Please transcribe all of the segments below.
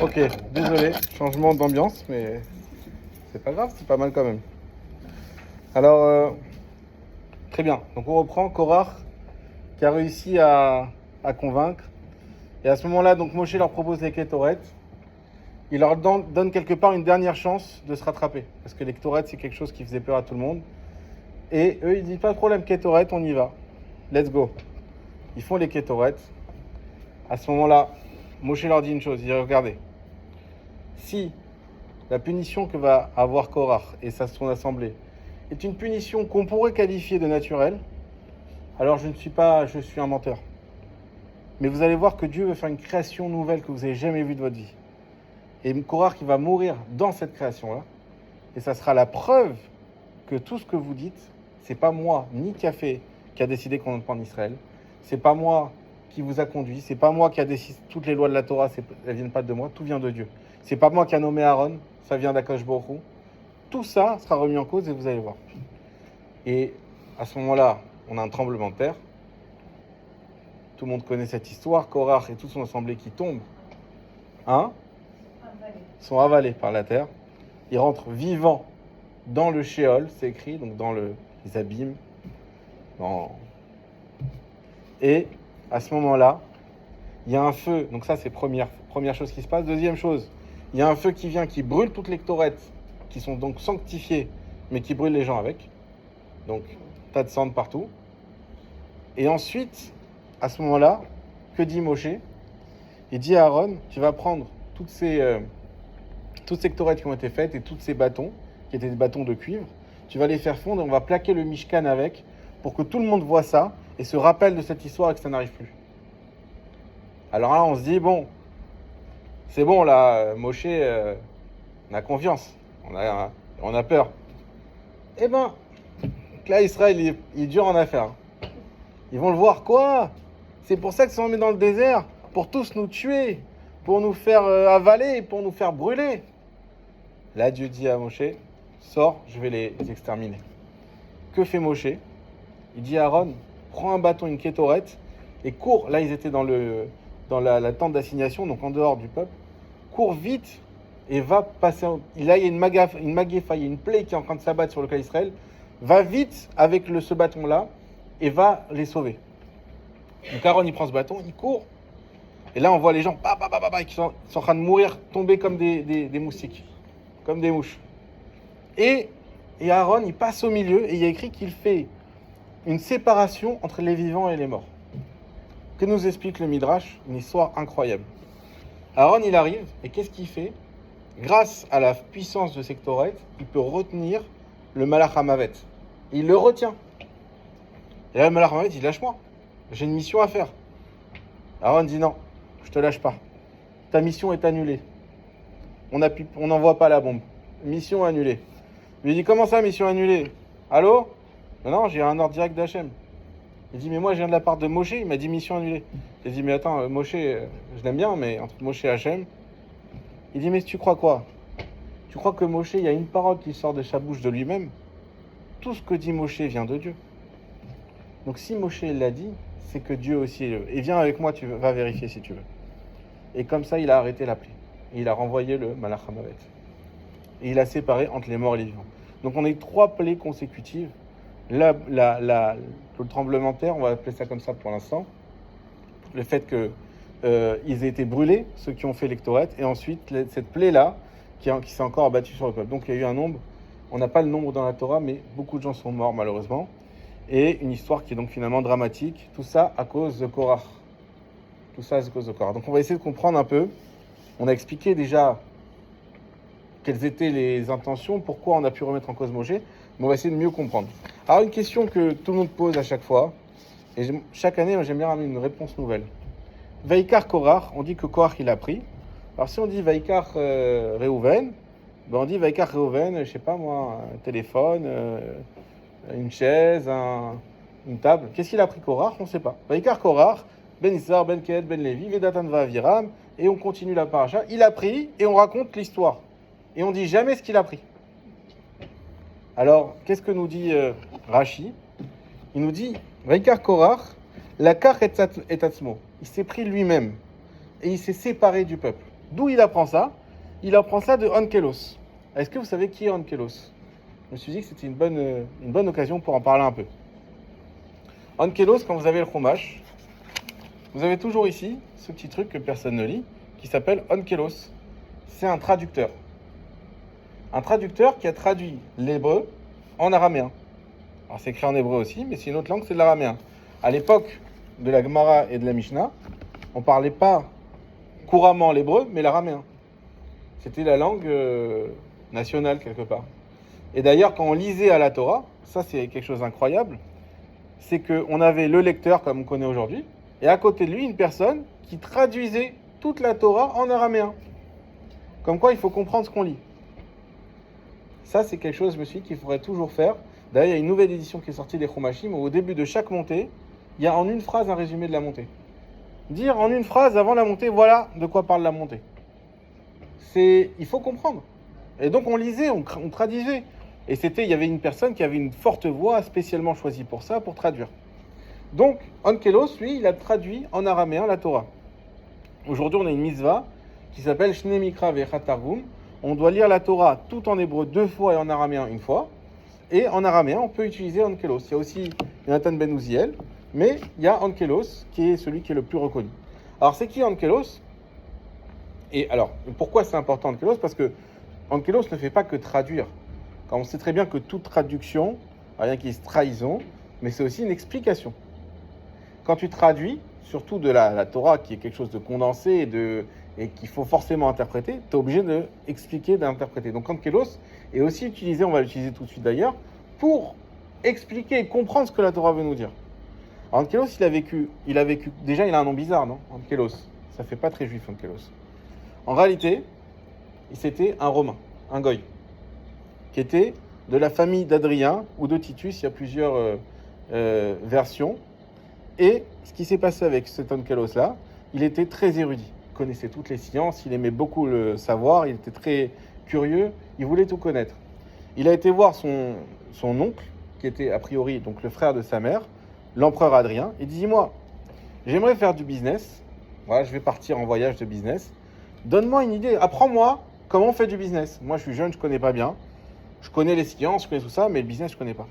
Ok, désolé, changement d'ambiance, mais c'est pas grave, c'est pas mal quand même. Alors, très bien. Donc on reprend Korach qui a réussi à convaincre. Et à ce moment-là, donc Moshe leur propose les Kétoret. Il leur donne quelque part une dernière chance de se rattraper. Parce que les Kétoret, c'est quelque chose qui faisait peur à tout le monde. Et eux, ils disent pas de problème, Kétoret, on y va. Let's go. Ils font les Kétoret. À ce moment-là, Moshe leur dit une chose. Il dit, regardez, si la punition que va avoir Korach et son assemblée est une punition qu'on pourrait qualifier de naturelle, alors je suis un menteur. Mais vous allez voir que Dieu veut faire une création nouvelle que vous n'avez jamais vue de votre vie. Et Korach qui va mourir dans cette création-là. Et ça sera la preuve que tout ce que vous dites, c'est pas moi ni qui a décidé qu'on entre en Israël. C'est pas moi qui vous a conduit. C'est pas moi qui a décidé toutes les lois de la Torah. Elles viennent pas de moi. Tout vient de Dieu. C'est pas moi qui a nommé Aaron. Ça vient d'Akadosh Baruch Hu. Tout ça sera remis en cause et vous allez voir. Et à ce moment-là, on a un tremblement de terre. Tout le monde connaît cette histoire. Korach et toute son assemblée qui tombent, sont avalés par la terre. Ils rentrent vivants dans le Sheol, c'est écrit, donc dans les abîmes. Et à ce moment-là, il y a un feu. Donc ça, c'est première chose qui se passe. Deuxième chose, il y a un feu qui vient, qui brûle toutes les ktorettes, qui sont donc sanctifiées, mais qui brûle les gens avec. Donc, tas de cendres partout. Et ensuite, à ce moment-là, que dit Moshe? Il dit à Aaron, tu vas prendre toutes ces ktorettes qui ont été faites et tous ces bâtons, qui étaient des bâtons de cuivre, tu vas les faire fondre et on va plaquer le Mishkan avec, pour que tout le monde voit ça et se rappelle de cette histoire et que ça n'arrive plus. Alors là, on se dit, bon, c'est bon, là, Moshe, on a confiance, on a peur. Eh ben, là, Israël, il est dur en affaires. Ils vont le voir, quoi? C'est pour ça qu'ils sont mis dans le désert, pour tous nous tuer, pour nous faire avaler, pour nous faire brûler. Là, Dieu dit à Moshe, sors, je vais les exterminer. Que fait Moshe? Il dit à Aaron, prends un bâton, une kétorette, et cours. Là, ils étaient dans la tente d'assignation, donc en dehors du peuple. Cours vite et va passer. Là, il y a une magéfa, il y a une plaie qui est en train de s'abattre sur le cas d'Israël. Va vite avec ce bâton-là et va les sauver. Donc Aaron, il prend ce bâton, il court. Et là, on voit les gens qui sont en train de mourir, tomber comme des moustiques, comme des mouches. Et Aaron, il passe au milieu et il y a écrit qu'il fait une séparation entre les vivants et les morts. Que nous explique le Midrash? Une histoire incroyable. Aaron, il arrive et qu'est-ce qu'il fait? Grâce à la puissance de Sektoret, il peut retenir le Malach Hamavet. Il le retient. Et là, le Malach Hamavet, il dit, lâche-moi. J'ai une mission à faire. Aaron dit, non, je te lâche pas. Ta mission est annulée. On n'envoie pas la bombe. Mission annulée. Il lui dit, comment ça, mission annulée? Allô? Non, j'ai un ordre direct d'Hachem. Il dit, mais moi, je viens de la part de Moshe. Il m'a dit, mission annulée. Il dit, mais attends, Moshe, je l'aime bien, mais entre Moshe et Hachem. Il dit, mais tu crois quoi? Tu crois que Moshe, il y a une parole qui sort de sa bouche de lui-même? Tout ce que dit Moshe vient de Dieu. Donc si Moshe l'a dit, c'est que Dieu aussi est le. Et viens avec moi, tu vas vérifier si tu veux. Et comme ça, il a arrêté la plaie. Et il a renvoyé le Malach Hamavet. Et il a séparé entre les morts et les vivants. Donc on a eu 3 plaies consécutives. Le tremblement de terre, on va appeler ça comme ça pour l'instant. Le fait qu'ils aient été brûlés, ceux qui ont fait l'Ektoret. Et ensuite, cette plaie-là, qui s'est encore abattue sur le peuple. Donc il y a eu un nombre. On n'a pas le nombre dans la Torah, mais beaucoup de gens sont morts malheureusement. Et une histoire qui est donc finalement dramatique. Tout ça à cause de Korach. Tout ça à cause de Korach. Donc on va essayer de comprendre un peu. On a expliqué déjà quelles étaient les intentions, pourquoi on a pu remettre en cause Moshe, mais on va essayer de mieux comprendre. Alors une question que tout le monde pose à chaque fois, et chaque année j'aime bien ramener une réponse nouvelle. Vaikar Korach, on dit que Korach il a pris. Alors si on dit Vaikar Reuven, ben on dit Vaikar Reuven, je sais pas moi, un téléphone, une chaise, une table. Qu'est-ce qu'il a pris Korach? On ne sait pas. Vaikar Korach, Ben Issar, Ben Kehet, Ben Levi, Vedatan Va'aviram, et on continue la paracha. Il a pris et on raconte l'histoire. Et on dit jamais ce qu'il a pris. Alors, qu'est-ce que nous dit Rashi? Il nous dit, Vaikar Korach, la kar et atzmo. Il s'est pris lui-même et il s'est séparé du peuple. D'où il apprend ça? Il apprend ça de Onkelos. Est-ce que vous savez qui est Onkelos? Je me suis dit que c'était une bonne occasion pour en parler un peu. Onkelos, quand vous avez le Chumash, vous avez toujours ici ce petit truc que personne ne lit, qui s'appelle Onkelos. C'est un traducteur. Un traducteur qui a traduit l'hébreu en araméen. Alors c'est écrit en hébreu aussi, mais c'est une autre langue, c'est de l'araméen. À l'époque de la Gemara et de la Mishnah, on ne parlait pas couramment l'hébreu, mais l'araméen. C'était la langue nationale quelque part. Et d'ailleurs, quand on lisait à la Torah, ça c'est quelque chose d'incroyable, c'est qu'on avait le lecteur comme on connaît aujourd'hui, et à côté de lui, une personne qui traduisait toute la Torah en araméen. Comme quoi, il faut comprendre ce qu'on lit. Ça, c'est quelque chose, je me suis dit, qu'il faudrait toujours faire. D'ailleurs, il y a une nouvelle édition qui est sortie des Chumashim, où au début de chaque montée, il y a en une phrase un résumé de la montée. Dire en une phrase avant la montée, voilà de quoi parle la montée. Il faut comprendre. Et donc, on lisait, on traduisait. Et il y avait une personne qui avait une forte voix spécialement choisie pour ça, pour traduire. Donc, Onkelos, lui, il a traduit en araméen la Torah. Aujourd'hui, on a une mitzvah qui s'appelle Shne Mikra Ve'echat Targum. On doit lire la Torah tout en hébreu 2 fois et en araméen 1 fois. Et en araméen, on peut utiliser Onkelos. Il y a aussi Jonathan Ben Uziel, mais il y a Onkelos qui est celui qui est le plus reconnu. Alors, c'est qui Onkelos? Et alors, pourquoi c'est important Onkelos? Parce que Onkelos ne fait pas que traduire. Quand on sait très bien que toute traduction, rien qui est trahison, mais c'est aussi une explication. Quand tu traduis, surtout de la Torah, qui est quelque chose de condensé et qu'il faut forcément interpréter, tu es obligé d'expliquer, d'interpréter. Donc Onkelos est aussi utilisé, on va l'utiliser tout de suite d'ailleurs, pour expliquer et comprendre ce que la Torah veut nous dire. Alors Onkelos, il a vécu, déjà il a un nom bizarre, non? Onkelos, ça fait pas très juif Onkelos. En réalité, c'était un Romain, un goy, qui était de la famille d'Adrien ou de Titus, il y a plusieurs versions. Et ce qui s'est passé avec cet Onkelos-là, il était très érudit. Il connaissait toutes les sciences, il aimait beaucoup le savoir, il était très curieux, il voulait tout connaître. Il a été voir son oncle, qui était a priori donc le frère de sa mère, l'empereur Adrien, et dit: dis-moi, j'aimerais faire du business, voilà, je vais partir en voyage de business, donne-moi une idée, apprends-moi comment on fait du business. Moi je suis jeune, je ne connais pas bien, je connais les sciences, je connais tout ça, mais le business je ne connais pas.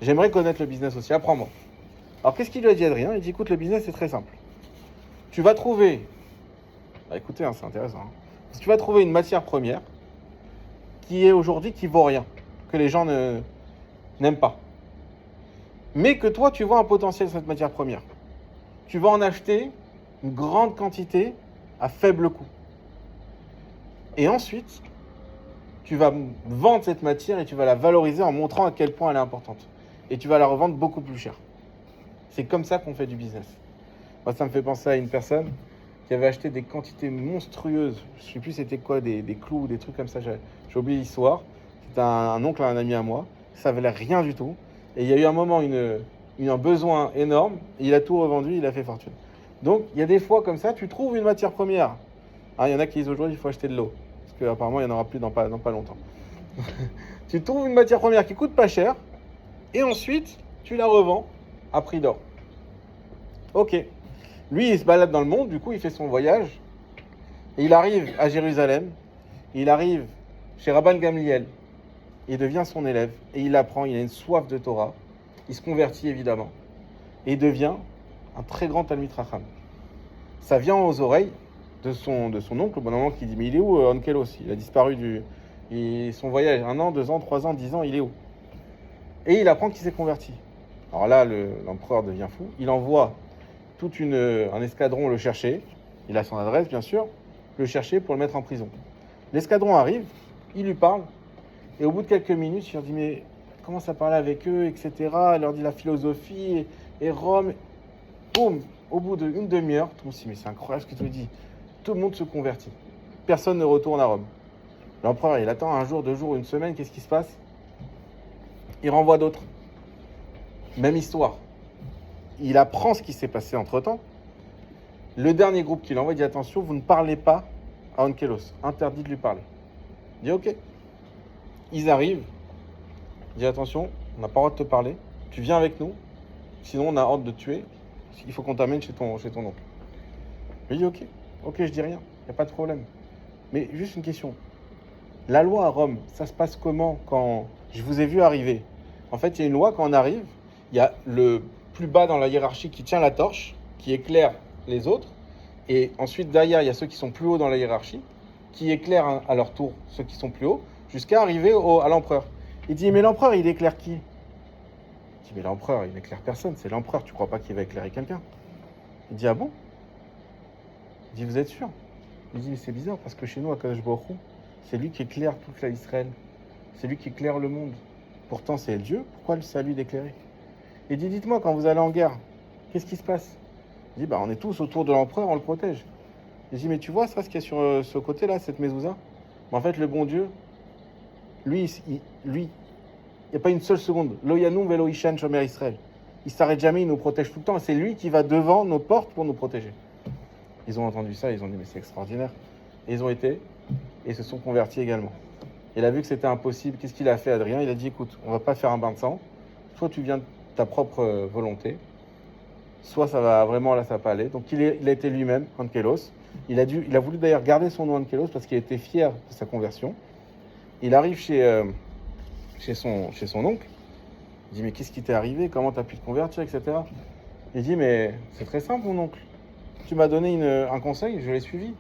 J'aimerais connaître le business aussi, apprends-moi. Alors, qu'est-ce qu'il lui a dit Adrien? Il dit: écoute, le business, c'est très simple. Tu vas trouver... écoutez, c'est intéressant. Tu vas trouver une matière première qui est aujourd'hui qui vaut rien, que les gens n'aiment pas. Mais que toi, tu vois un potentiel sur cette matière première. Tu vas en acheter une grande quantité à faible coût. Et ensuite, tu vas vendre cette matière et tu vas la valoriser en montrant à quel point elle est importante. Et tu vas la revendre beaucoup plus cher. C'est comme ça qu'on fait du business. Moi, ça me fait penser à une personne qui avait acheté des quantités monstrueuses. Je ne sais plus c'était quoi, des clous, des trucs comme ça. J'ai oublié l'histoire. C'était un oncle, un ami à moi. Ça valait rien du tout. Et il y a eu un moment, un besoin énorme. Et il a tout revendu, il a fait fortune. Donc, il y a des fois comme ça, tu trouves une matière première. Il y en a qui disent aujourd'hui, il faut acheter de l'eau. Parce qu'apparemment, il n'y en aura plus dans pas longtemps. Tu trouves une matière première qui coûte pas cher. Et ensuite, tu la revends à prix d'or. Ok. Lui, il se balade dans le monde, du coup, il fait son voyage. Et il arrive à Jérusalem. Il arrive chez Rabban Gamliel. Il devient son élève. Et il apprend, il a une soif de Torah. Il se convertit, évidemment. Et il devient un très grand Talmid Chacham. Ça vient aux oreilles de son oncle, au bon moment qui dit: mais il est où Onkelos? Il a disparu son voyage, 1 an, 2 ans, 3 ans, 10 ans, il est où? Et il apprend qu'il s'est converti. Alors là, l'empereur devient fou. Il envoie un escadron le chercher. Il a son adresse, bien sûr. Le chercher pour le mettre en prison. L'escadron arrive, il lui parle. Et au bout de quelques minutes, il leur dit: mais commence à parler avec eux, etc. Il leur dit la philosophie et Rome. Boum, au bout d'une demi-heure, tout le monde se dit: mais c'est incroyable ce que tu me dis. Tout le monde se convertit. Personne ne retourne à Rome. L'empereur, il attend 1 jour, 2 jours, 1 semaine. Qu'est-ce qui se passe? Il renvoie d'autres. Même histoire. Il apprend ce qui s'est passé entre-temps. Le dernier groupe qu'il envoie dit: attention, vous ne parlez pas à Onkelos. Interdit de lui parler. Il dit: ok. Ils arrivent. Il dit: attention, on n'a pas le droit de te parler. Tu viens avec nous. Sinon, on a ordre de te tuer. Il faut qu'on t'amène chez ton oncle. Il dit: ok. Ok, je dis rien. Il n'y a pas de problème. Mais juste une question. La loi à Rome, ça se passe comment quand je vous ai vu arriver? En fait, il y a une loi quand on arrive, il y a le plus bas dans la hiérarchie qui tient la torche, qui éclaire les autres, et ensuite derrière, il y a ceux qui sont plus hauts dans la hiérarchie, qui éclairent à leur tour ceux qui sont plus hauts, jusqu'à arriver à l'empereur. Il dit, mais l'empereur, il éclaire qui? Il dit, mais l'empereur, il éclaire personne, c'est l'empereur, tu crois pas qu'il va éclairer quelqu'un? Il dit, ah bon? Il dit, vous êtes sûr? Il dit, mais c'est bizarre, parce que chez nous, à Kadosh Baruch Hu, c'est lui qui éclaire toute Israël. C'est lui qui éclaire le monde. Pourtant, c'est Dieu. Pourquoi c'est à lui d'éclairer? Il dit, dites-moi, quand vous allez en guerre, qu'est-ce qui se passe? Il dit, bah, on est tous autour de l'empereur, on le protège. Il dit, mais tu vois ça, ce qu'il y a sur ce côté-là, cette mezouza? Mais en fait, le bon Dieu, lui, il n'y a pas une seule seconde. Lo yanum velo ishan shomer Israël. Il s'arrête jamais, il nous protège tout le temps. Et c'est lui qui va devant nos portes pour nous protéger. Ils ont entendu ça, ils ont dit, mais c'est extraordinaire. Et ils ont été, et se sont convertis également. Il a vu que c'était impossible. Qu'est-ce qu'il a fait, Adrien? Il a dit, écoute, on va pas faire un bain de sang. Soit tu viens de ta propre volonté, soit ça va vraiment, là, ça va pas aller. Donc il a été lui-même, Ankelos. Il a voulu d'ailleurs garder son nom Ankelos parce qu'il était fier de sa conversion. Il arrive chez son oncle. Il dit, mais qu'est-ce qui t'est arrivé? Comment tu as pu te convertir, etc. Il dit, mais c'est très simple, mon oncle. Tu m'as donné un conseil, je l'ai suivi.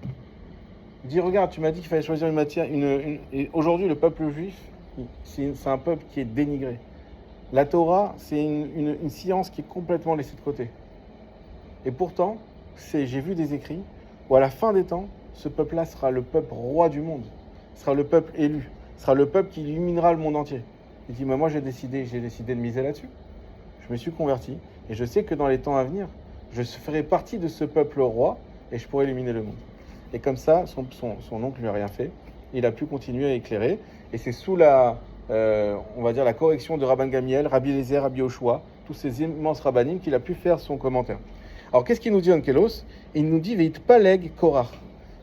Il dit, regarde, tu m'as dit qu'il fallait choisir une matière. Et aujourd'hui, le peuple juif, c'est un peuple qui est dénigré. La Torah, c'est une science qui est complètement laissée de côté. Et pourtant, j'ai vu des écrits où à la fin des temps, ce peuple-là sera le peuple roi du monde. Sera le peuple élu. Sera le peuple qui illuminera le monde entier. Il dit, mais moi j'ai décidé de miser là-dessus. Je me suis converti. Et je sais que dans les temps à venir, je ferai partie de ce peuple roi et je pourrai illuminer le monde. Et comme ça, son oncle lui a rien fait. Il a pu continuer à éclairer. Et c'est sous on va dire, la correction de Rabban Gamiel, Rabbi Eliezer, Rabbi Yoshua, tous ces immenses rabbanim qu'il a pu faire son commentaire. Alors, qu'est-ce qu'il nous dit Onkelos? Il nous dit Veit paleg korach.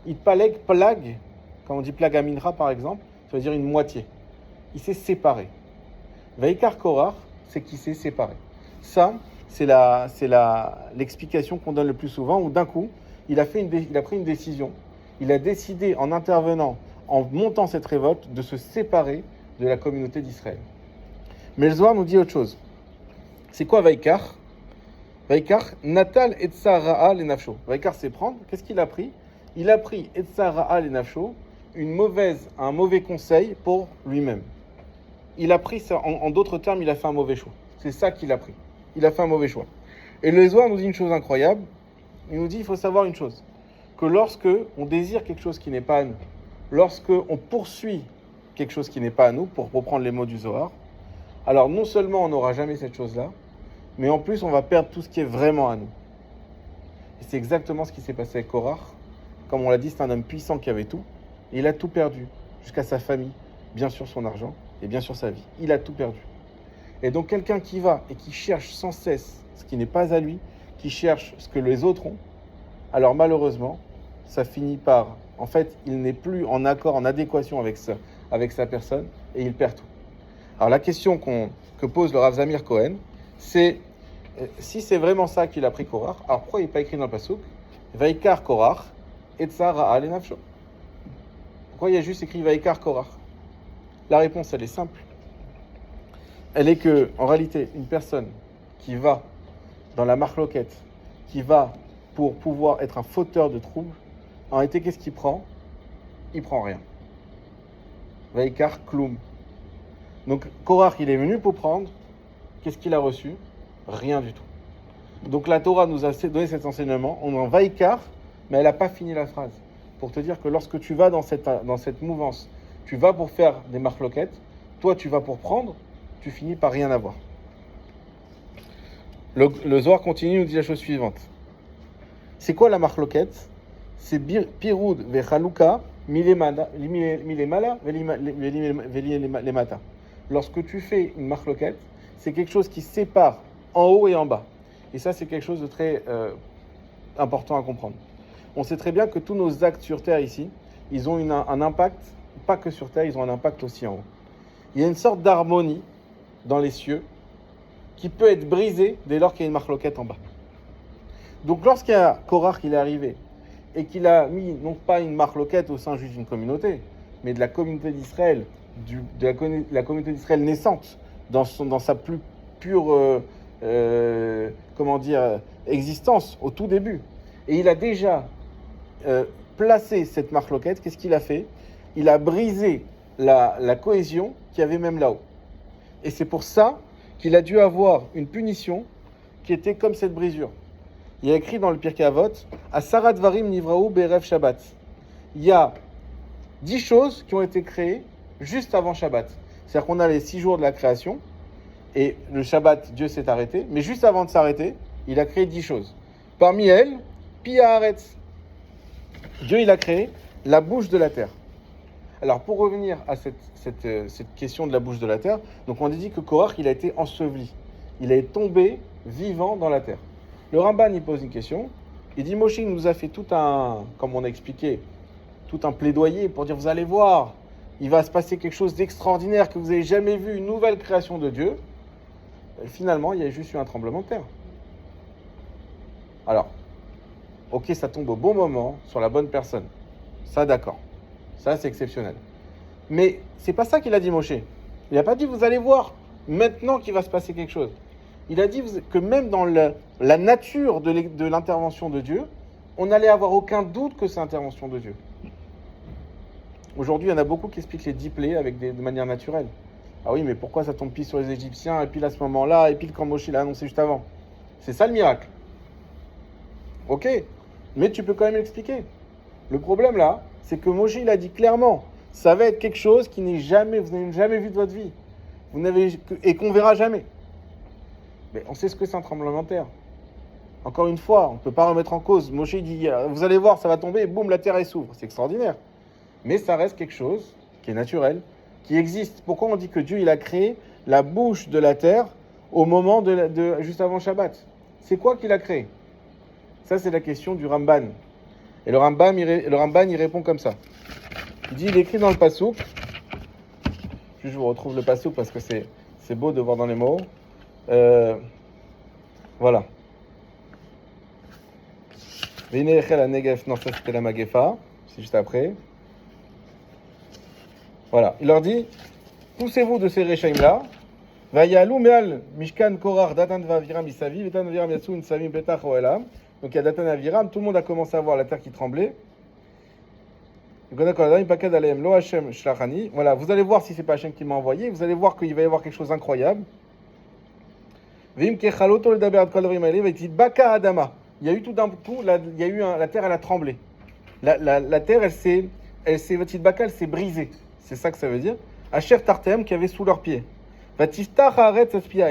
Il paleg, plag, quand on dit plag aminra par exemple, ça veut dire une moitié. Il s'est séparé. Veikar korach, c'est qu'il s'est séparé. Ça, c'est l'explication qu'on donne le plus souvent, où d'un coup, il a pris une décision. Il a décidé, en intervenant, en montant cette révolte, de se séparer de la communauté d'Israël. Mais le Zohar nous dit autre chose. C'est quoi Vaikar? Vaikar, Natal Etsa Ra'a le Nafsho. Vaikar, c'est prendre. Qu'est-ce qu'il a pris? Il a pris Etsa Ra'a le Nafsho, un mauvais conseil pour lui-même. Il a pris ça, en d'autres termes, il a fait un mauvais choix. C'est ça qu'il a pris. Il a fait un mauvais choix. Et le Zohar nous dit une chose incroyable. Il nous dit, il faut savoir une chose, que lorsque on désire quelque chose qui n'est pas à nous, lorsque on poursuit quelque chose qui n'est pas à nous, pour reprendre les mots du Zohar, alors non seulement on n'aura jamais cette chose-là, mais en plus on va perdre tout ce qui est vraiment à nous. Et c'est exactement ce qui s'est passé avec Korach. Comme on l'a dit, c'est un homme puissant qui avait tout, et il a tout perdu, jusqu'à sa famille, bien sûr son argent, et bien sûr sa vie. Il a tout perdu. Et donc quelqu'un qui va et qui cherche sans cesse ce qui n'est pas à lui, qui cherche ce que les autres ont, alors malheureusement, ça finit par... En fait, il n'est plus en accord, en adéquation avec sa personne, et il perd tout. Alors la question que pose le Rav Zamir Cohen, c'est si c'est vraiment ça qu'il a pris Korach, alors pourquoi il n'est pas écrit dans le Pasuk Vaikar Korach, Etsa Ra'a le Nafsho? Pourquoi il y a juste écrit Vaikar Korach? La réponse, elle est simple. Elle est que, en réalité, une personne qui va dans la marloquette, qui va pour pouvoir être un fauteur de troubles, en réalité, qu'est-ce qu'il prend? Il prend rien. Vaikar Kloum. Donc, Korach, il est venu pour prendre. Qu'est-ce qu'il a reçu? Rien du tout. Donc, la Torah nous a donné cet enseignement. On en Vaikar, mais elle n'a pas fini la phrase. Pour te dire que lorsque tu vas dans cette mouvance, tu vas pour faire des marloquettes, toi, tu vas pour prendre, tu finis par rien avoir. Le Zohar continue, nous dit la chose suivante. C'est quoi la marloquette? C'est Piroud vechaluka milemala velimata. Lorsque tu fais une marloquette, c'est quelque chose qui sépare en haut et en bas. Et ça, c'est quelque chose de très important à comprendre. On sait très bien que tous nos actes sur Terre ici, ils ont un impact, pas que sur Terre, ils ont un impact aussi en haut. Il y a une sorte d'harmonie dans les cieux qui peut être brisée dès lors qu'il y a une marloquette en bas. Donc lorsqu'il y a Korach qui est arrivé et qu'il a mis non pas une marloquette au sein juste d'une communauté, mais de la communauté d'Israël, la communauté d'Israël naissante, dans sa plus pure existence, au tout début. Et il a déjà placé cette marloquette. Qu'est-ce qu'il a fait? Il a brisé la cohésion qu'il y avait même là-haut. Et c'est pour ça qu'il a dû avoir une punition qui était comme cette brisure. Il y a écrit dans le Pirkei Avot, Asarat Varim Nivraou Berev Shabbat. Il y a 10 choses qui ont été créées juste avant Shabbat. C'est-à-dire qu'on a les 6 jours de la création, et le Shabbat, Dieu s'est arrêté, mais juste avant de s'arrêter, il a créé 10 choses. Parmi elles, Pia Haaretz. Dieu, il a créé la bouche de la terre. Alors, pour revenir à cette question de la bouche de la terre, donc on a dit que Korach, il a été enseveli. Il est tombé vivant dans la terre. Le Ramban, il pose une question. Il dit, Moshe nous a fait tout un, comme on a expliqué, tout un plaidoyer pour dire, vous allez voir, il va se passer quelque chose d'extraordinaire que vous n'avez jamais vu, une nouvelle création de Dieu. Et finalement, il y a juste eu un tremblement de terre. Alors, ok, ça tombe au bon moment, sur la bonne personne. Ça, d'accord. Ça, c'est exceptionnel. Mais c'est pas ça qu'il a dit, Moshe. Il n'a pas dit, vous allez voir, maintenant qu'il va se passer quelque chose. Il a dit que même dans la nature de l'intervention de Dieu, on n'allait avoir aucun doute que c'est l'intervention de Dieu. Aujourd'hui, il y en a beaucoup qui expliquent les 10 plaies de manière naturelle. Ah oui, mais pourquoi ça tombe pile sur les Égyptiens, et pile à ce moment-là, et pile quand Moshe l'a annoncé juste avant? C'est ça le miracle. Ok, mais tu peux quand même l'expliquer. Le problème là, c'est que Moshe, il a dit clairement, ça va être quelque chose qui vous n'avez jamais vu de votre vie. Et qu'on verra jamais. Mais on sait ce que c'est un tremblement de terre. Encore une fois, on ne peut pas remettre en cause. Moshe dit, vous allez voir, ça va tomber, et boum, la terre elle s'ouvre. C'est extraordinaire. Mais ça reste quelque chose qui est naturel, qui existe. Pourquoi on dit que Dieu, il a créé la bouche de la terre au moment juste avant Shabbat? C'est quoi qu'il a créé? Ça, c'est la question du Ramban. Et le Ramban, il répond comme ça. Il écrit dans le Passouk, je vous retrouve le Passouk parce que c'est beau de voir dans les mots. Voilà. Non, ça c'était la Magefa, c'est juste après. Voilà, il leur dit, poussez-vous de ces Rechaim-là, Vayalou meal Mishkan Korach Datan Vaviram Isavi, Datan Vaviram Yatsun Savim Petach Oelam. Donc il y a Datan Aviram, tout le monde a commencé à voir la terre qui tremblait. Voilà, vous allez voir si c'est pas Hachem qui m'a envoyé, vous allez voir qu'il va y avoir quelque chose d'incroyable. Il y a eu tout d'un coup, la terre elle a tremblé. La terre elle s'est brisée. C'est ça que ça veut dire. Asher Tartem qui avait sous leurs pieds. Et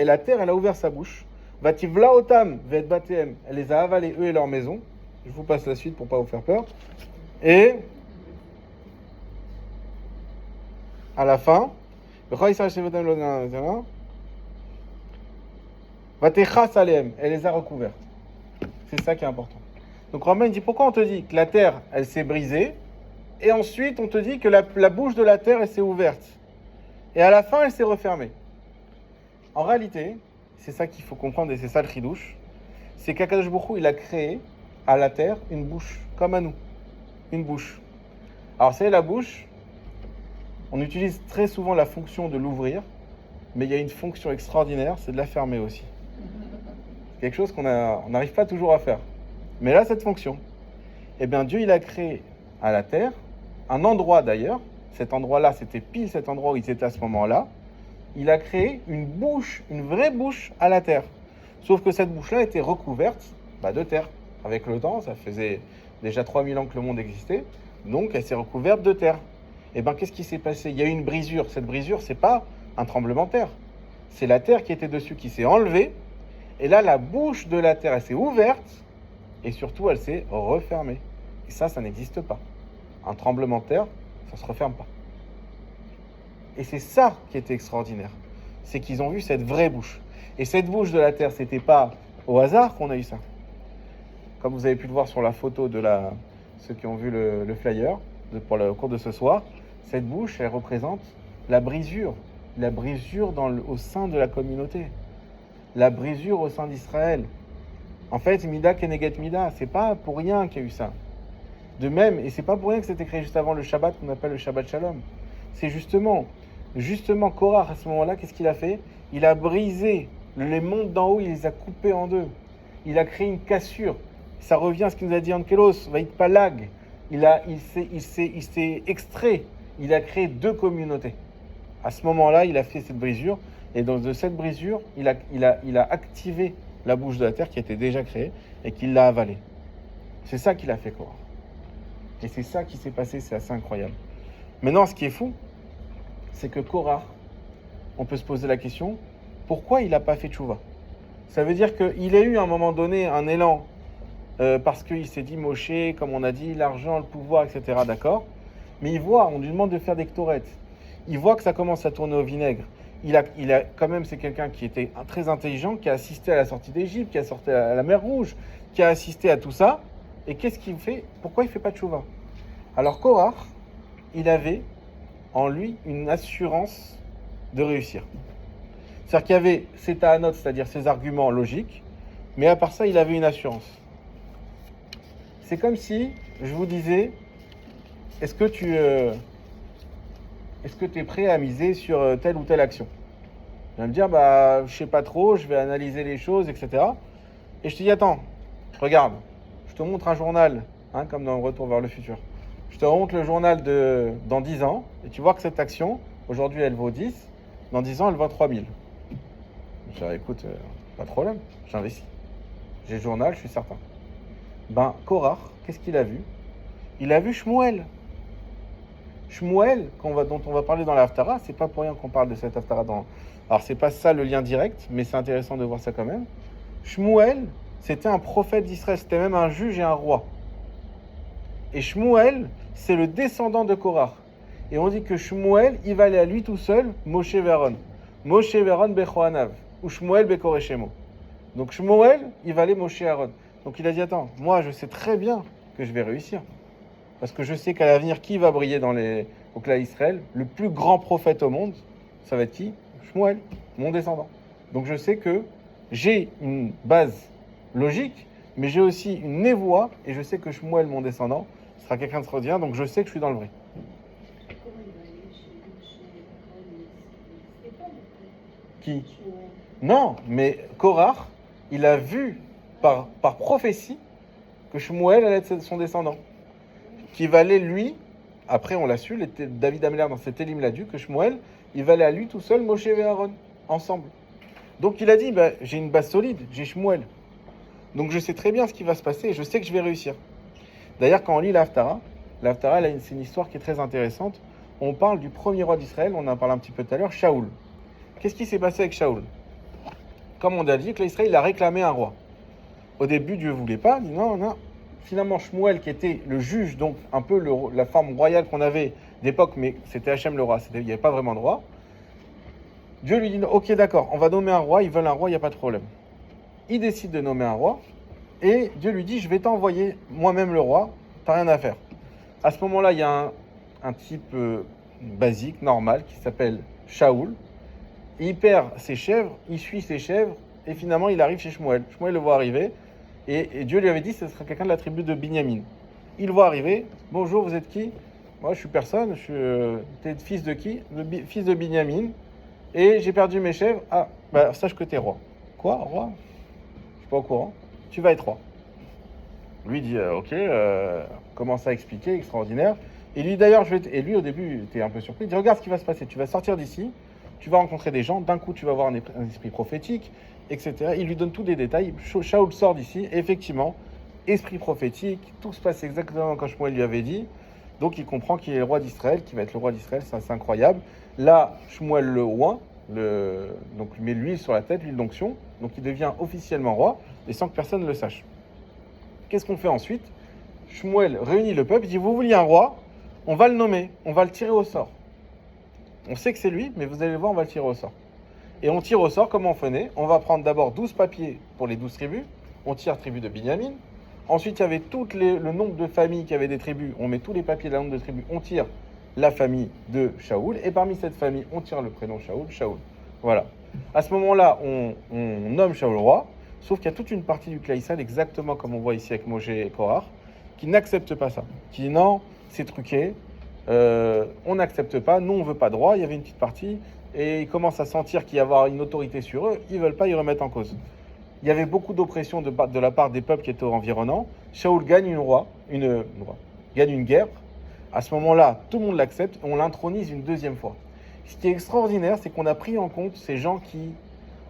la terre elle a ouvert sa bouche. Vativla otam vet batem, elle les a avalés eux et leur maison. Je vous passe la suite pour pas vous faire peur. Et à la fin, elle les a recouvertes. C'est ça qui est important. Donc Romain dit, pourquoi on te dit que la terre, elle s'est brisée, et ensuite on te dit que la bouche de la terre, elle s'est ouverte, et à la fin, elle s'est refermée. En réalité, c'est ça qu'il faut comprendre, et c'est ça le chidouche, c'est qu'Akadosh Baruch Hu, il a créé à la terre une bouche, comme à nous, une bouche. Alors c'est la bouche, on utilise très souvent la fonction de l'ouvrir, mais il y a une fonction extraordinaire, c'est de la fermer aussi. Quelque chose qu'on n'arrive pas toujours à faire. Mais là, cette fonction, eh bien Dieu, il a créé à la terre, un endroit d'ailleurs, cet endroit-là, c'était pile cet endroit où ils étaient à ce moment-là, il a créé une bouche, une vraie bouche à la terre. Sauf que cette bouche-là était recouverte de terre. Avec le temps, ça faisait déjà 3000 ans que le monde existait, donc elle s'est recouverte de terre. Eh bien, qu'est-ce qui s'est passé? Il y a eu une brisure. Cette brisure, c'est pas un tremblement de terre. C'est la terre qui était dessus qui s'est enlevée. Et là, la bouche de la terre, elle s'est ouverte. Et surtout, elle s'est refermée. Et ça n'existe pas. Un tremblement de terre, ça ne se referme pas. Et c'est ça qui était extraordinaire. C'est qu'ils ont vu cette vraie bouche. Et cette bouche de la terre, c'était pas au hasard qu'on a eu ça. Comme vous avez pu le voir sur la photo de ceux qui ont vu le flyer pour le cours de ce soir, cette bouche, elle représente la brisure au sein de la communauté, la brisure au sein d'Israël. En fait, Mida Keneget Mida, c'est pas pour rien qu'il y a eu ça. De même, et c'est pas pour rien que c'était créé juste avant le Shabbat qu'on appelle le Shabbat Shalom. C'est justement, Korach, à ce moment-là, qu'est-ce qu'il a fait? Il a brisé les mondes d'en haut, il les a coupés en deux. Il a créé une cassure. Ça revient à ce qu'il nous a dit Ankelos, Vaït Palag. Il s'est extrait. Il a créé deux communautés. À ce moment-là, il a fait cette brisure. Et de cette brisure, il a activé la bouche de la terre qui était déjà créée et qu'il l'a avalée. C'est ça qu'il a fait, Korach. Et c'est ça qui s'est passé, c'est assez incroyable. Maintenant, ce qui est fou, c'est que Korach, on peut se poser la question, pourquoi il n'a pas fait tchouva? Ça veut dire qu'il a eu à un moment donné un élan, parce qu'il s'est dit, Moshe, comme on a dit, l'argent, le pouvoir, etc., d'accord? Mais il voit, on lui demande de faire des ktorettes. Il voit que ça commence à tourner au vinaigre. Il a quand même, c'est quelqu'un qui était très intelligent, qui a assisté à la sortie d'Égypte, qui a sorti à la mer Rouge, qui a assisté à tout ça. Et qu'est-ce qu'il fait? Pourquoi il ne fait pas de tchouva? Alors Korach, il avait en lui une assurance de réussir. C'est-à-dire qu'il y avait ses ta'anot, c'est-à-dire ses arguments logiques, mais à part ça, il avait une assurance. C'est comme si je vous disais, est-ce que tu es prêt à miser sur telle ou telle action? Tu vas me dire, je sais pas trop, je vais analyser les choses, etc. Et je te dis, attends, regarde, je te montre un journal, comme dans Retour vers le futur. Je te montre le journal dans 10 ans, et tu vois que cette action, aujourd'hui, elle vaut 10, dans 10 ans, elle vaut 3000. Je dis, écoute, pas de problème, j'investis. J'ai le journal, je suis certain. Korach, qu'est-ce qu'il a vu? Il a vu Shmuel. Shmuel, dont on va parler dans la Haftara, c'est pas pour rien qu'on parle de cette Haftara Alors, c'est pas ça le lien direct, mais c'est intéressant de voir ça quand même. Shmuel, c'était un prophète d'Israël, c'était même un juge et un roi. Et Shmuel, c'est le descendant de Korach. Et on dit que Shmuel, il va aller à lui tout seul, Moshe Veron. Moshe Veron Bechoanav, ou Shmuel Bekoreshemo. Donc Shmuel, il va aller Moshe Aaron. Donc il a dit, attends, moi je sais très bien que je vais réussir. Parce que je sais qu'à l'avenir, qui va briller au clan d'Israël? Le plus grand prophète au monde, ça va être qui? Shmuel, mon descendant. Donc je sais que j'ai une base logique, mais j'ai aussi une névoie, et je sais que Shmuel, mon descendant, sera quelqu'un de extraordinaire, donc je sais que je suis dans le vrai. Qui? Non, mais Korach, il a vu par prophétie que Shmuel allait être son descendant. Qui va aller, lui, après on l'a su, David Ameller dans cet élim l'a dit, que Shmuel, il va aller à lui tout seul, Moshe et Aaron, ensemble. Donc il a dit, j'ai une base solide, j'ai Shmuel. Donc je sais très bien ce qui va se passer et je sais que je vais réussir. D'ailleurs, quand on lit la Haftara, c'est une histoire qui est très intéressante. On parle du premier roi d'Israël, on en parle un petit peu tout à l'heure, Shaoul. Qu'est-ce qui s'est passé avec Shaoul? Comme on a dit, que l'Israël a réclamé un roi. Au début, Dieu ne voulait pas, il dit non. Finalement, Shmuel, qui était le juge, donc un peu la forme royale qu'on avait d'époque, mais c'était Hachem le roi, il n'y avait pas vraiment de roi. Dieu lui dit, ok, d'accord, on va nommer un roi, ils veulent un roi, il n'y a pas de problème. Il décide de nommer un roi, et Dieu lui dit, je vais t'envoyer moi-même le roi, t'as rien à faire. À ce moment-là, il y a un type basique, normal, qui s'appelle Shaoul. Il perd ses chèvres, il suit ses chèvres, et finalement, il arrive chez Shmuel. Shmuel le voit arriver, et Dieu lui avait dit que ce serait quelqu'un de la tribu de Binyamin. Il le voit arriver. Bonjour, vous êtes qui? Moi, je suis personne. T'es fils de qui? Fils de Binyamin. Et j'ai perdu mes chèvres. Ah, sache que t'es roi. Quoi, roi? Je suis pas au courant. Tu vas être roi. Lui dit, ok, commence à expliquer, extraordinaire. Et lui, d'ailleurs, et lui, au début, était un peu surpris. Il dit, regarde ce qui va se passer. Tu vas sortir d'ici. Tu vas rencontrer des gens. D'un coup, tu vas avoir un esprit prophétique, etc. Il lui donne tous des détails. Shaoul sort d'ici. Et effectivement, esprit prophétique, tout se passe exactement comme Shmuel lui avait dit. Donc il comprend qu'il est le roi d'Israël, qu'il va être le roi d'Israël, c'est incroyable. Là, Shmuel le roi, donc il met l'huile sur la tête, l'huile d'onction, donc il devient officiellement roi, et sans que personne ne le sache. Qu'est-ce qu'on fait ensuite? Shmuel réunit le peuple, il dit, vous vouliez un roi, on va le nommer, on va le tirer au sort. On sait que c'est lui, mais vous allez le voir, on va le tirer au sort. Et on tire au sort, comment on faisait? On va prendre d'abord 12 papiers pour les 12 tribus, on tire tribu de Binyamin. Ensuite, il y avait le nombre de familles qui avaient des tribus. On met tous les papiers de la nombre de tribus. On tire la famille de Shaoul. Et parmi cette famille, on tire le prénom Shaoul. Voilà. À ce moment-là, on nomme Shaoul roi. Sauf qu'il y a toute une partie du clan Israël, exactement comme on voit ici avec Moshe et Korach, qui n'acceptent pas ça. Qui dit non, c'est truqué, on n'accepte pas, nous on veut pas droit, il y avait une petite partie, et ils commencent à sentir qu'il y a une autorité sur eux, ils veulent pas y remettre en cause. Il y avait beaucoup d'oppression de la part des peuples qui étaient environnants. Shaoul gagne gagne une guerre. À ce moment-là, tout le monde l'accepte et on l'intronise une deuxième fois. Ce qui est extraordinaire, c'est qu'on a pris en compte ces gens qui,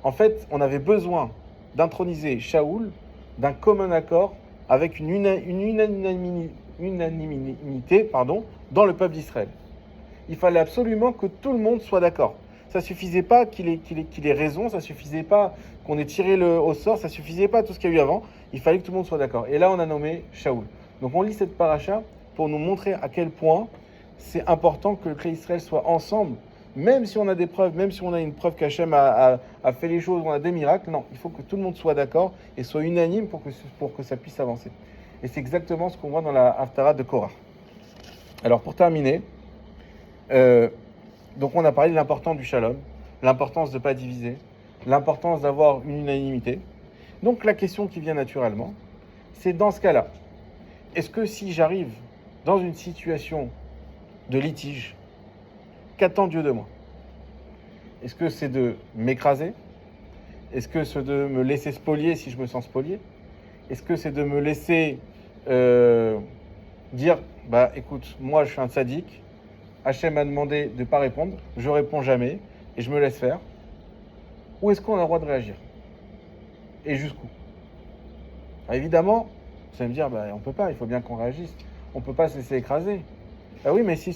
en fait, on avait besoin d'introniser Shaoul d'un commun accord avec une unanimité dans le peuple d'Israël. Il fallait absolument que tout le monde soit d'accord. Ça suffisait pas qu'il ait raison, ça suffisait pas qu'on ait tiré au sort, ça suffisait pas tout ce qu'il y a eu avant. Il fallait que tout le monde soit d'accord. Et là, on a nommé Shaoul. Donc on lit cette paracha pour nous montrer à quel point c'est important que le clan Israël soit ensemble, même si on a des preuves, même si on a une preuve qu'Hachem a fait les choses, on a des miracles. Non, il faut que tout le monde soit d'accord et soit unanime pour que ça puisse avancer. Et c'est exactement ce qu'on voit dans la Haftarah de Korah. Alors pour terminer, donc on a parlé de l'importance du shalom, l'importance de ne pas diviser, l'importance d'avoir une unanimité. Donc la question qui vient naturellement, c'est dans ce cas-là, est-ce que si j'arrive dans une situation de litige, qu'attend Dieu de moi? Est-ce que c'est de m'écraser? Est-ce que c'est de me laisser spolier si je me sens spolié? Est-ce que c'est de me laisser dire, écoute, moi je suis un tzaddik, Hachem m'a demandé de ne pas répondre, je réponds jamais et je me laisse faire? Ou est-ce qu'on a le droit de réagir? Et jusqu'où? Évidemment, vous allez me dire, on ne peut pas, il faut bien qu'on réagisse. On ne peut pas se laisser écraser. Oui, mais si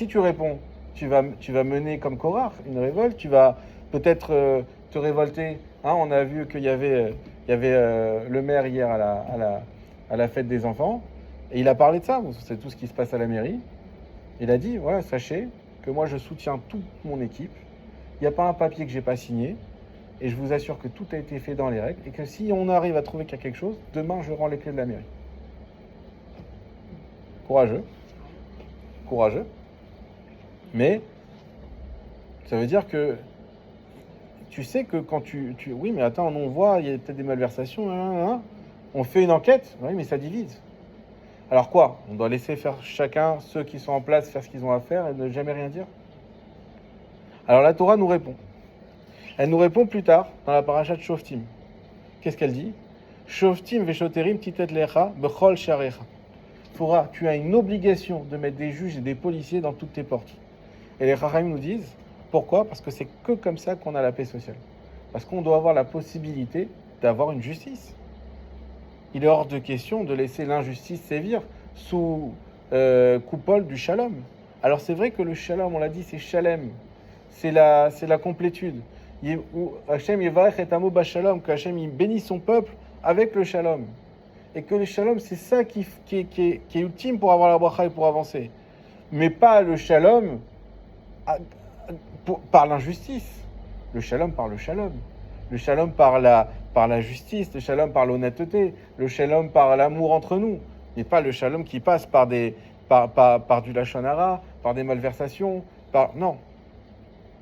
tu réponds, tu vas mener comme Korah une révolte, tu vas peut-être te révolter. On a vu qu'il y avait le maire hier à la fête des enfants, et il a parlé de ça, c'est tout ce qui se passe à la mairie. Il a dit, voilà, sachez que moi je soutiens toute mon équipe, il n'y a pas un papier que j'ai pas signé, et je vous assure que tout a été fait dans les règles, et que si on arrive à trouver qu'il y a quelque chose, demain je rends les clés de la mairie. Courageux, mais ça veut dire que tu sais que quand oui, mais attends, on voit, il y a peut-être des malversations, on fait une enquête, oui, mais ça divise. Alors quoi? On doit laisser faire chacun, ceux qui sont en place, faire ce qu'ils ont à faire et ne jamais rien dire? Alors la Torah nous répond. Elle nous répond plus tard dans la paracha de Shoftim. Qu'est-ce qu'elle dit? Shoftim veshoterim titet lecha bechol sharecha. Torah, tu as une obligation de mettre des juges et des policiers dans toutes tes portes. Et les Chachamim nous disent, pourquoi? Parce que c'est que comme ça qu'on a la paix sociale. Parce qu'on doit avoir la possibilité d'avoir une justice. Il est hors de question de laisser l'injustice sévir sous coupole du shalom. Alors c'est vrai que le shalom, on l'a dit, c'est shalem, c'est la complétude. Hachem yevarech et amo bashalom, que Hachem il bénit son peuple avec le shalom. Et que le shalom, c'est ça qui est ultime pour avoir la bracha et pour avancer. Mais pas le shalom par l'injustice. Le shalom par le shalom. Le shalom par la justice, le shalom par l'honnêteté, le shalom par l'amour entre nous. Et pas le shalom qui passe par du lachon hara, par des malversations, non.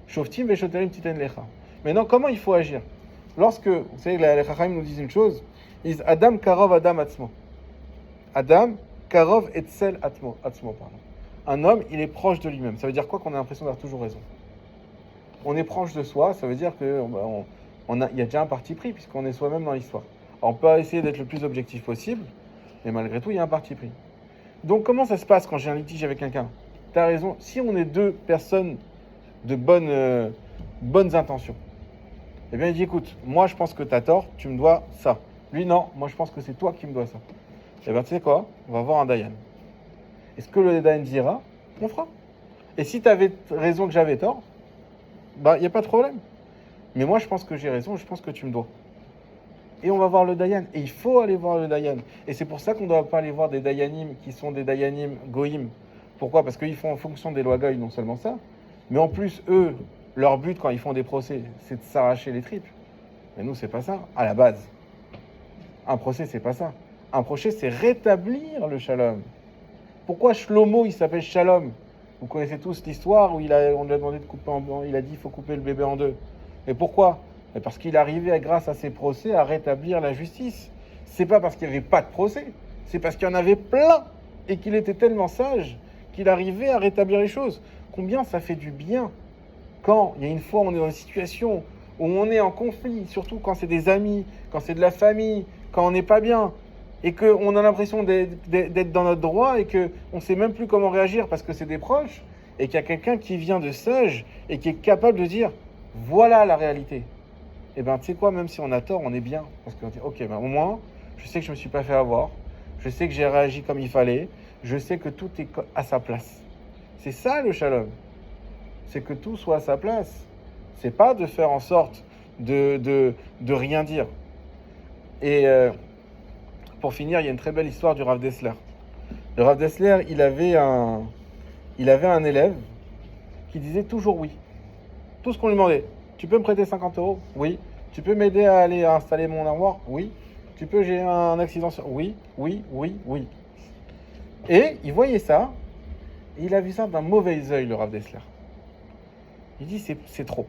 Shoftim veshoterim titen lecha. Maintenant, comment il faut agir? Lorsque, vous savez, les Chachamim nous disent une chose, ils disent Adam karov Adam atzmo. Adam karov etzel atzmo. Un homme, il est proche de lui-même. Ça veut dire quoi? Qu'on a l'impression d'avoir toujours raison. On est proche de soi, ça veut dire qu'il y a déjà un parti pris, puisqu'on est soi-même dans l'histoire. Alors, on peut essayer d'être le plus objectif possible, mais malgré tout, il y a un parti pris. Donc, comment ça se passe quand j'ai un litige avec quelqu'un? Tu as raison, si on est deux personnes de bonnes intentions, eh bien, il dit, écoute, moi, je pense que tu as tort, tu me dois ça. Lui, non, moi, je pense que c'est toi qui me dois ça. Eh bien, tu sais quoi? On va voir un Dayan. Est-ce que le Dayan dira? On fera. Et si tu avais raison que j'avais tort, il n'y a pas de problème. Mais moi, je pense que j'ai raison, je pense que tu me dois. Et on va voir le Dayan. Et il faut aller voir le Dayan. Et c'est pour ça qu'on ne doit pas aller voir des Dayanim qui sont des Dayanim Goïm. Pourquoi? Parce qu'ils font en fonction des lois Goï, non seulement ça, mais en plus, eux, leur but quand ils font des procès, c'est de s'arracher les tripes. Mais nous, c'est pas ça, à la base. Un procès, c'est pas ça. Un procès, c'est rétablir le shalom. Pourquoi Shlomo, il s'appelle Shalom? Vous connaissez tous l'histoire où on lui a demandé de couper il a dit il faut couper le bébé en deux. Et pourquoi? Parce qu'il arrivait, grâce à ses procès, à rétablir la justice. C'est pas parce qu'il n'y avait pas de procès, C'est parce qu'il y en avait plein et qu'il était tellement sage qu'il arrivait à rétablir les choses. Combien ça fait du bien quand il y a une fois on est dans une situation où on est en conflit, surtout quand c'est des amis, quand c'est de la famille, quand on n'est pas bien, et qu'on a l'impression d'être dans notre droit et qu'on ne sait même plus comment réagir parce que c'est des proches, et qu'il y a quelqu'un qui vient de sage et qui est capable de dire « voilà la réalité ». Et bien tu sais quoi, même si on a tort, on est bien. Parce qu'on dit « ok, ben, au moins, je sais que je ne me suis pas fait avoir, je sais que j'ai réagi comme il fallait, je sais que tout est à sa place ». C'est ça le shalom. C'est que tout soit à sa place. C'est pas de faire en sorte de rien dire. Et pour finir, il y a une très belle histoire du Rav Dessler. Le Rav Dessler, il avait un élève qui disait toujours oui. Tout ce qu'on lui demandait. Tu peux me prêter 50 euros ? Oui. Tu peux m'aider à aller installer mon armoire ? Oui. Tu peux, j'ai un accident sur... Oui, oui, oui, oui. Et il voyait ça, et il a vu ça d'un mauvais œil, le Rav Dessler. Il dit, c'est trop.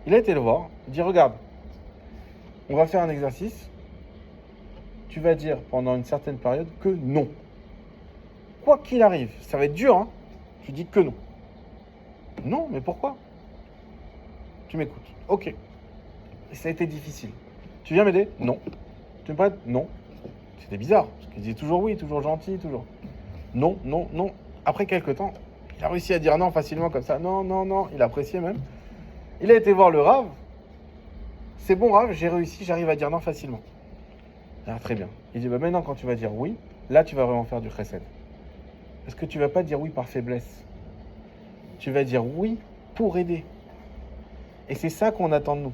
Il a été le voir, il dit, regarde, on va faire un exercice, tu vas dire pendant une certaine période que non. Quoi qu'il arrive, ça va être dur, hein, tu dis que non. Non, mais pourquoi ? Tu m'écoutes. Ok. Et ça a été difficile. Tu viens m'aider ? Non. Tu me prêtes ? Non. C'était bizarre, parce qu'il disait toujours oui, toujours gentil, toujours. Non, non, non. Après quelques temps, il a réussi à dire non facilement comme ça. Non, non, non. Il appréciait même. Il a été voir le Rav. C'est bon, Rav, j'ai réussi, j'arrive à dire non facilement. Ah, très bien. Il dit, bah maintenant, quand tu vas dire oui, là, tu vas vraiment faire du chesed. Parce que tu vas pas dire oui par faiblesse. Tu vas dire oui pour aider. Et c'est ça qu'on attend de nous.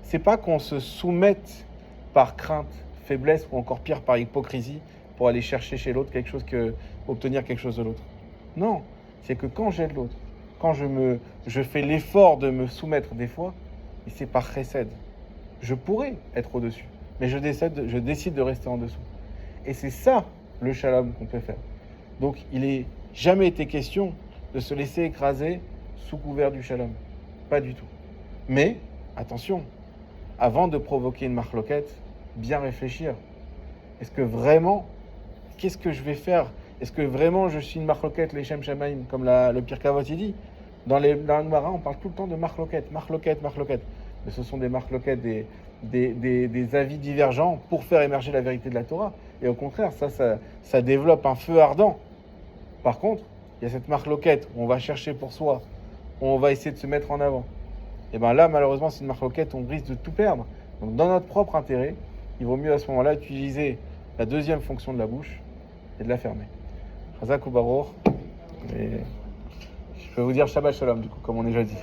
C'est pas qu'on se soumette par crainte, faiblesse ou encore pire par hypocrisie pour aller chercher chez l'autre obtenir quelque chose de l'autre. Non, c'est que quand j'aide l'autre, quand je fais l'effort de me soumettre des fois, et c'est par chesed. Je pourrais être au-dessus, mais je décide de rester en dessous. Et c'est ça le shalom qu'on peut faire. Donc il n'est jamais été question de se laisser écraser sous couvert du shalom. Pas du tout. Mais, attention, avant de provoquer une marloquette, bien réfléchir. Est-ce que vraiment, qu'est-ce que je vais faire ? Est-ce que vraiment je suis une marloquette, les Shem Shamaim, comme le Pirkei Avot il dit ? Dans le Gemara, on parle tout le temps de marloquette. Mais ce sont des marloquettes, des avis divergents pour faire émerger la vérité de la Torah. Et au contraire, ça développe un feu ardent. Par contre, il y a cette marloquette où on va chercher pour soi, où on va essayer de se mettre en avant. Et bien là, malheureusement, c'est une marloquette, on risque de tout perdre. Donc dans notre propre intérêt, il vaut mieux à ce moment-là utiliser la deuxième fonction de la bouche et de la fermer. Chazak ou Baruch. Et je peux vous dire Shabbat Shalom, du coup, comme on a déjà dit.